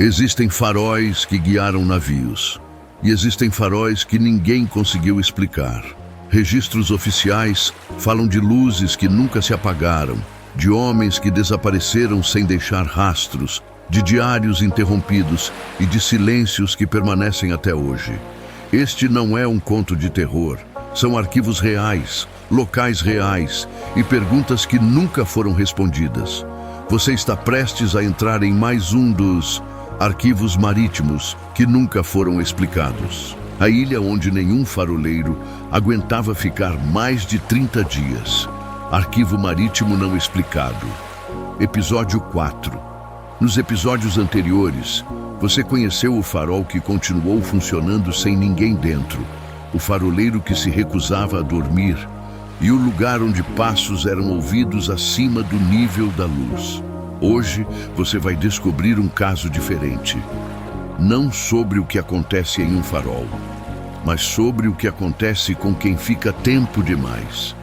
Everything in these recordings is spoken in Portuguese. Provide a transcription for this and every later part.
Existem faróis que guiaram navios, e existem faróis que ninguém conseguiu explicar. Registros oficiais falam de luzes que nunca se apagaram, de homens que desapareceram sem deixar rastros, de diários interrompidos e de silêncios que permanecem até hoje. Este não é um conto de terror, são arquivos reais, locais reais e perguntas que nunca foram respondidas. Você está prestes a entrar em mais um dos arquivos marítimos que nunca foram explicados. A ilha onde nenhum faroleiro aguentava ficar mais de 30 dias. Arquivo marítimo não explicado. Episódio 4. Nos episódios anteriores, você conheceu o farol que continuou funcionando sem ninguém dentro, o faroleiro que se recusava a dormir e o lugar onde passos eram ouvidos acima do nível da luz. Hoje, você vai descobrir um caso diferente. Não sobre o que acontece em um farol, mas sobre o que acontece com quem fica tempo demais.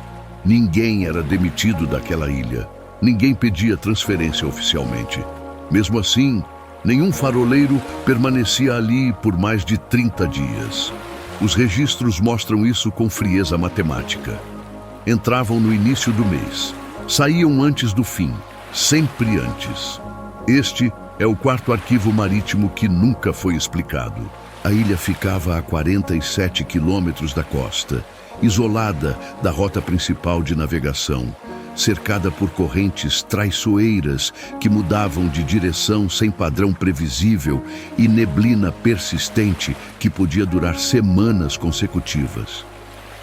Ninguém era demitido daquela ilha. Ninguém pedia transferência oficialmente. Mesmo assim, nenhum faroleiro permanecia ali por mais de 30 dias. Os registros mostram isso com frieza matemática. Entravam no início do mês, saíam antes do fim, sempre antes. Este é o quarto arquivo marítimo que nunca foi explicado. A ilha ficava a 47 quilômetros da costa, isolada da rota principal de navegação, cercada por correntes traiçoeiras que mudavam de direção sem padrão previsível e neblina persistente que podia durar semanas consecutivas.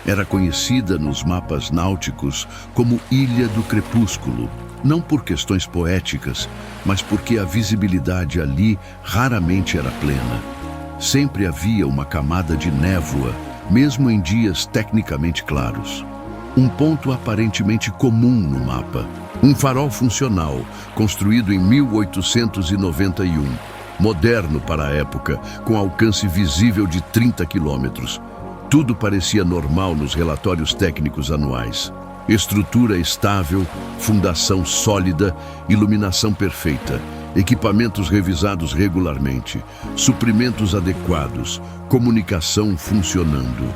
Era conhecida nos mapas náuticos como Ilha do Crepúsculo, não por questões poéticas, mas porque a visibilidade ali raramente era plena. Sempre havia uma camada de névoa, mesmo em dias tecnicamente claros. Um ponto aparentemente comum no mapa. Um farol funcional, construído em 1891, moderno para a época, com alcance visível de 30 quilômetros. Tudo parecia normal nos relatórios técnicos anuais. Estrutura estável, fundação sólida, iluminação perfeita, equipamentos revisados regularmente, suprimentos adequados, comunicação funcionando.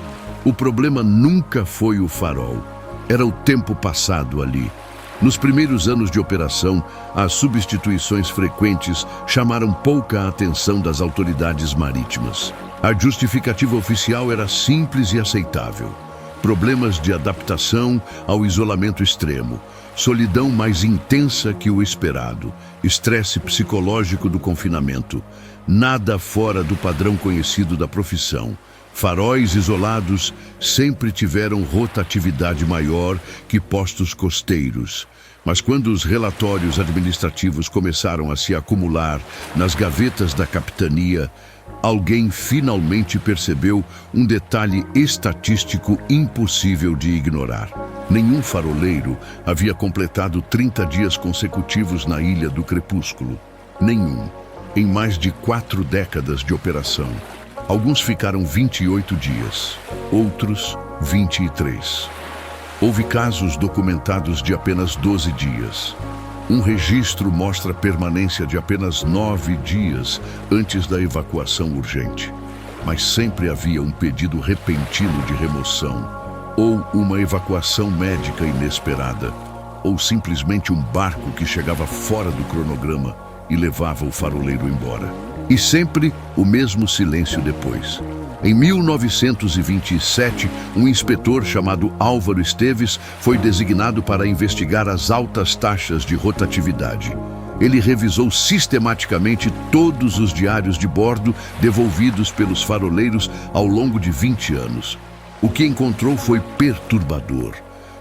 O problema nunca foi o farol, era o tempo passado ali. Nos primeiros anos de operação, as substituições frequentes chamaram pouca atenção das autoridades marítimas. A justificativa oficial era simples e aceitável. Problemas de adaptação ao isolamento extremo, solidão mais intensa que o esperado, estresse psicológico do confinamento, nada fora do padrão conhecido da profissão. Faróis isolados sempre tiveram rotatividade maior que postos costeiros. Mas quando os relatórios administrativos começaram a se acumular nas gavetas da capitania, alguém finalmente percebeu um detalhe estatístico impossível de ignorar. Nenhum faroleiro havia completado 30 dias consecutivos na Ilha do Crepúsculo. Nenhum, em mais de 4 décadas de operação. Alguns ficaram 28 dias, outros 23. Houve casos documentados de apenas 12 dias. Um registro mostra permanência de apenas 9 dias antes da evacuação urgente. Mas sempre havia um pedido repentino de remoção, ou uma evacuação médica inesperada, ou simplesmente um barco que chegava fora do cronograma e levava o faroleiro embora. E sempre o mesmo silêncio depois. Em 1927, um inspetor chamado Álvaro Esteves foi designado para investigar as altas taxas de rotatividade. Ele revisou sistematicamente todos os diários de bordo devolvidos pelos faroleiros ao longo de 20 anos. O que encontrou foi perturbador.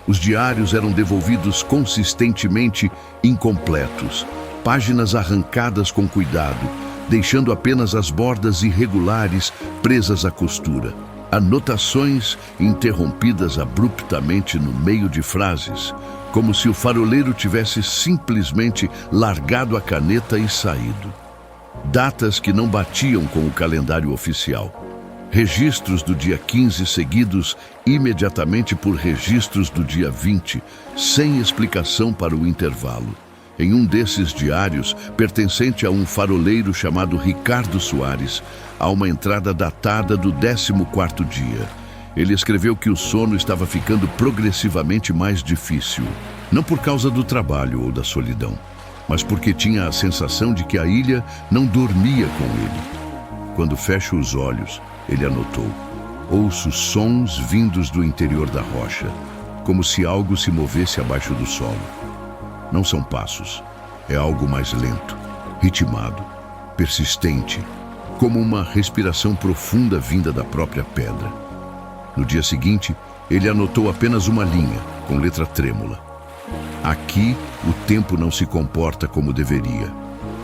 Os diários eram devolvidos consistentemente incompletos, páginas arrancadas com cuidado, deixando apenas as bordas irregulares presas à costura. Anotações interrompidas abruptamente no meio de frases, como se o faroleiro tivesse simplesmente largado a caneta e saído. Datas que não batiam com o calendário oficial. Registros do dia 15 seguidos imediatamente por registros do dia 20, sem explicação para o intervalo. Em um desses diários, pertencente a um faroleiro chamado Ricardo Soares, há uma entrada datada do 14º dia. Ele escreveu que o sono estava ficando progressivamente mais difícil, não por causa do trabalho ou da solidão, mas porque tinha a sensação de que a ilha não dormia com ele. Quando fecha os olhos, ele anotou: ouço sons vindos do interior da rocha, como se algo se movesse abaixo do solo. Não são passos, é algo mais lento, ritmado, persistente, como uma respiração profunda vinda da própria pedra. No dia seguinte, ele anotou apenas uma linha, com letra trêmula: aqui o tempo não se comporta como deveria.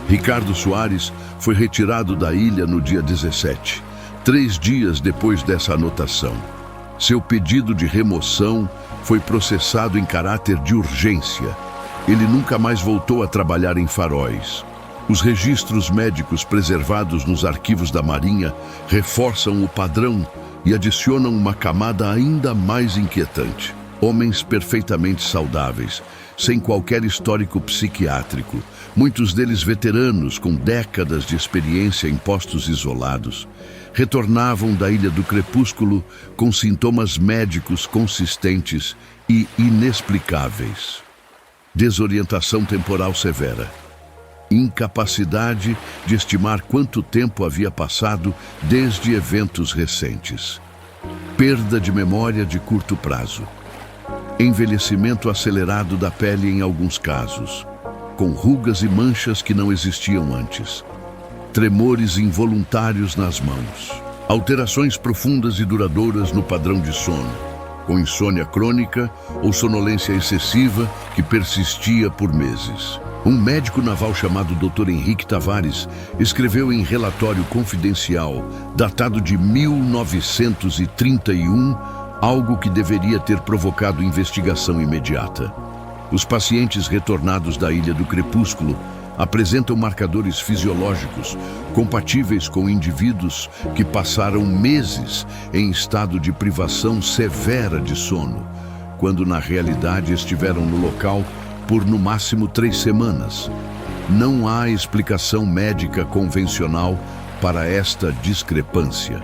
Ricardo Soares foi retirado da ilha no dia 17, 3 dias depois dessa anotação. Seu pedido de remoção foi processado em caráter de urgência. Ele nunca mais voltou a trabalhar em faróis. Os registros médicos preservados nos arquivos da Marinha reforçam o padrão e adicionam uma camada ainda mais inquietante. Homens perfeitamente saudáveis, sem qualquer histórico psiquiátrico, muitos deles veteranos com décadas de experiência em postos isolados, retornavam da Ilha do Crepúsculo com sintomas médicos consistentes e inexplicáveis. Desorientação temporal severa, incapacidade de estimar quanto tempo havia passado desde eventos recentes, perda de memória de curto prazo, envelhecimento acelerado da pele em alguns casos, com rugas e manchas que não existiam antes, tremores involuntários nas mãos, alterações profundas e duradouras no padrão de sono, com insônia crônica ou sonolência excessiva que persistia por meses. Um médico naval chamado Dr. Henrique Tavares escreveu em relatório confidencial, datado de 1931, algo que deveria ter provocado investigação imediata. Os pacientes retornados da Ilha do Crepúsculo apresentam marcadores fisiológicos compatíveis com indivíduos que passaram meses em estado de privação severa de sono, quando na realidade estiveram no local por no máximo 3 semanas. Não há explicação médica convencional para esta discrepância.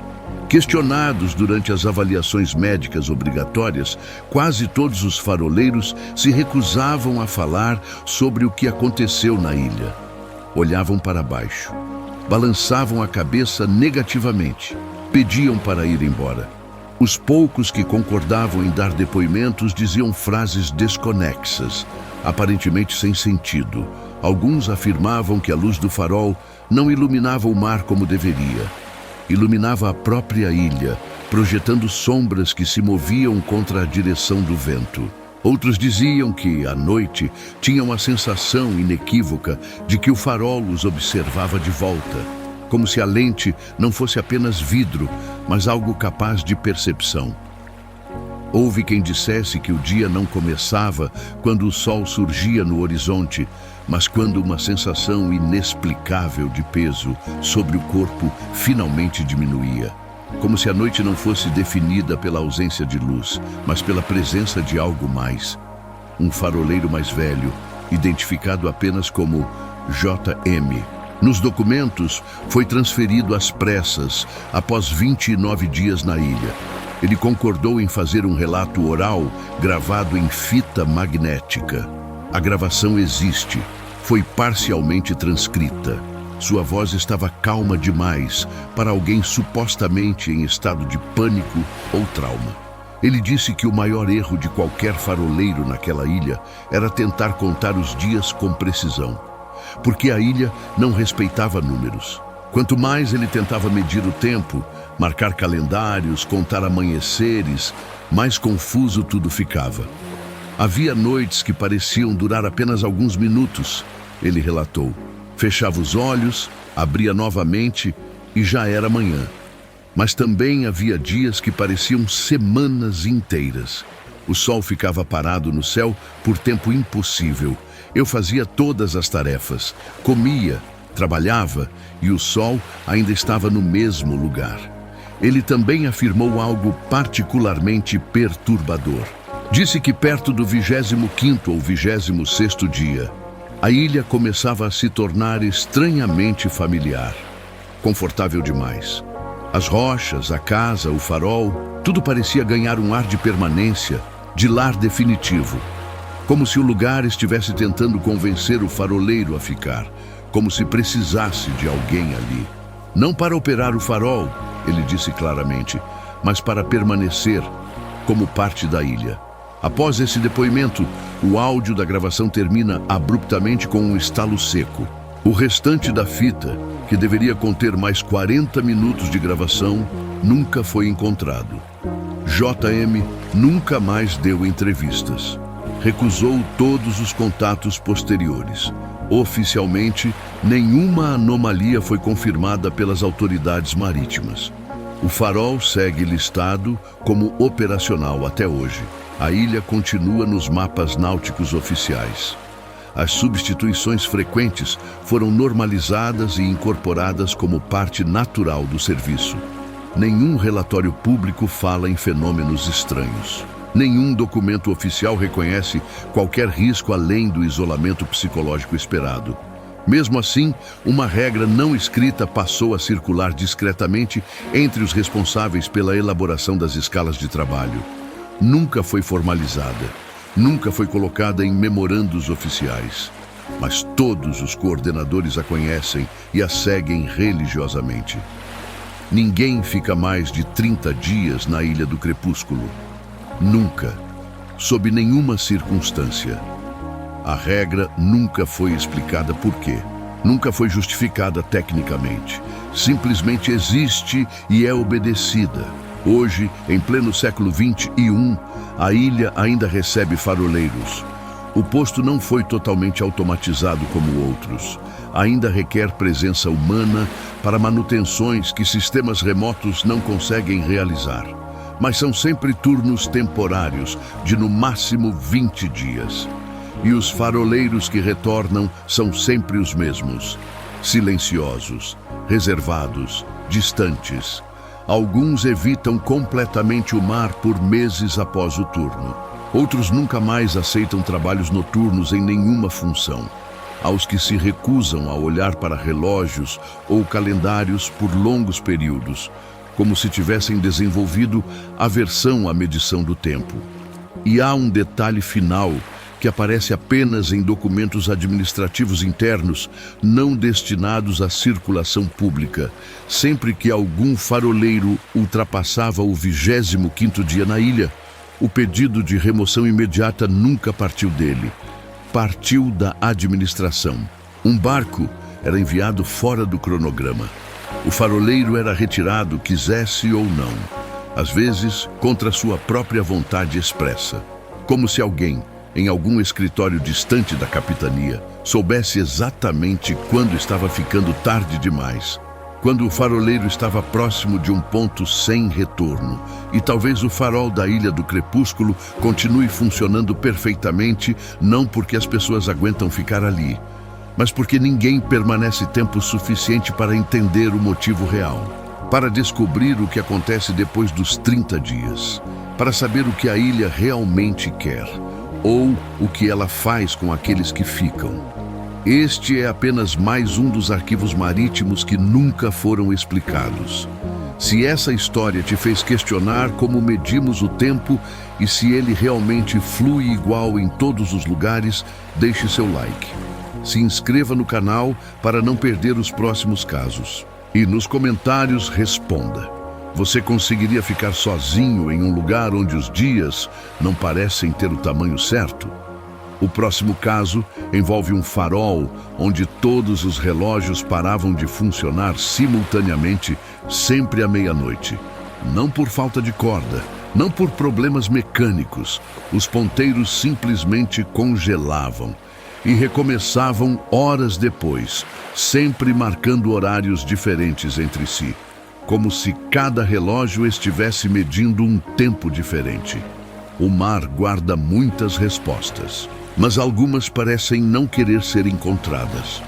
Questionados durante as avaliações médicas obrigatórias, quase todos os faroleiros se recusavam a falar sobre o que aconteceu na ilha. Olhavam para baixo, balançavam a cabeça negativamente, pediam para ir embora. Os poucos que concordavam em dar depoimentos diziam frases desconexas, aparentemente sem sentido. Alguns afirmavam que a luz do farol não iluminava o mar como deveria. Iluminava a própria ilha, projetando sombras que se moviam contra a direção do vento. Outros diziam que, à noite, tinham a sensação inequívoca de que o farol os observava de volta, como se a lente não fosse apenas vidro, mas algo capaz de percepção. Houve quem dissesse que o dia não começava quando o sol surgia no horizonte, mas quando uma sensação inexplicável de peso sobre o corpo finalmente diminuía. Como se a noite não fosse definida pela ausência de luz, mas pela presença de algo mais. Um faroleiro mais velho, identificado apenas como JM. Nos documentos, foi transferido às pressas após 29 dias na ilha. Ele concordou em fazer um relato oral gravado em fita magnética. A gravação existe, foi parcialmente transcrita. Sua voz estava calma demais para alguém supostamente em estado de pânico ou trauma. Ele disse que o maior erro de qualquer faroleiro naquela ilha era tentar contar os dias com precisão, porque a ilha não respeitava números. Quanto mais ele tentava medir o tempo, marcar calendários, contar amanheceres, mais confuso tudo ficava. Havia noites que pareciam durar apenas alguns minutos, ele relatou. Fechava os olhos, abria novamente e já era manhã. Mas também havia dias que pareciam semanas inteiras. O sol ficava parado no céu por tempo impossível. Eu fazia todas as tarefas, comia, trabalhava e o sol ainda estava no mesmo lugar. Ele também afirmou algo particularmente perturbador. Disse que perto do 25º ou 26º dia, A ilha começava a se tornar estranhamente familiar, confortável demais. As rochas, a casa, o farol, tudo parecia ganhar um ar de permanência, de lar definitivo. Como se o lugar estivesse tentando convencer o faroleiro a ficar, como se precisasse de alguém ali. Não para operar o farol, ele disse claramente, mas para permanecer como parte da ilha. Após esse depoimento, o áudio da gravação termina abruptamente com um estalo seco. O restante da fita, que deveria conter mais 40 minutos de gravação, nunca foi encontrado. JM nunca mais deu entrevistas. Recusou todos os contatos posteriores. Oficialmente, nenhuma anomalia foi confirmada pelas autoridades marítimas. O farol segue listado como operacional até hoje. A ilha continua nos mapas náuticos oficiais. As substituições frequentes foram normalizadas e incorporadas como parte natural do serviço. Nenhum relatório público fala em fenômenos estranhos. Nenhum documento oficial reconhece qualquer risco além do isolamento psicológico esperado. Mesmo assim, uma regra não escrita passou a circular discretamente entre os responsáveis pela elaboração das escalas de trabalho. Nunca foi formalizada, nunca foi colocada em memorandos oficiais, mas todos os coordenadores a conhecem e a seguem religiosamente. Ninguém fica mais de 30 dias na Ilha do Crepúsculo. Nunca, sob nenhuma circunstância. A regra nunca foi explicada por quê. Nunca foi justificada tecnicamente. Simplesmente existe e é obedecida. Hoje, em pleno século XXI, a ilha ainda recebe faroleiros. O posto não foi totalmente automatizado como outros. Ainda requer presença humana para manutenções que sistemas remotos não conseguem realizar. Mas são sempre turnos temporários, de no máximo 20 dias. E os faroleiros que retornam são sempre os mesmos. Silenciosos, reservados, distantes. Alguns evitam completamente o mar por meses após o turno. Outros nunca mais aceitam trabalhos noturnos em nenhuma função. Aos que se recusam a olhar para relógios ou calendários por longos períodos, como se tivessem desenvolvido aversão à medição do tempo. E há um detalhe final que aparece apenas em documentos administrativos internos não destinados à circulação pública. Sempre que algum faroleiro ultrapassava o 25º dia na ilha, o pedido de remoção imediata nunca partiu dele. Partiu da administração. Um barco era enviado fora do cronograma. O faroleiro era retirado, quisesse ou não. Às vezes, contra sua própria vontade expressa. Como se alguém, em algum escritório distante da capitania, soubesse exatamente quando estava ficando tarde demais, quando o faroleiro estava próximo de um ponto sem retorno, e talvez o farol da Ilha do Crepúsculo continue funcionando perfeitamente, não porque as pessoas aguentam ficar ali, mas porque ninguém permanece tempo suficiente para entender o motivo real, para descobrir o que acontece depois dos 30 dias, para saber o que a ilha realmente quer, ou o que ela faz com aqueles que ficam. Este é apenas mais um dos arquivos marítimos que nunca foram explicados. Se essa história te fez questionar como medimos o tempo e se ele realmente flui igual em todos os lugares, deixe seu like. Se inscreva no canal para não perder os próximos casos. E nos comentários responda. Você conseguiria ficar sozinho em um lugar onde os dias não parecem ter o tamanho certo? O próximo caso envolve um farol onde todos os relógios paravam de funcionar simultaneamente, sempre à meia-noite. Não por falta de corda, não por problemas mecânicos. Os ponteiros simplesmente congelavam e recomeçavam horas depois, sempre marcando horários diferentes entre si, como se cada relógio estivesse medindo um tempo diferente. O mar guarda muitas respostas, mas algumas parecem não querer ser encontradas.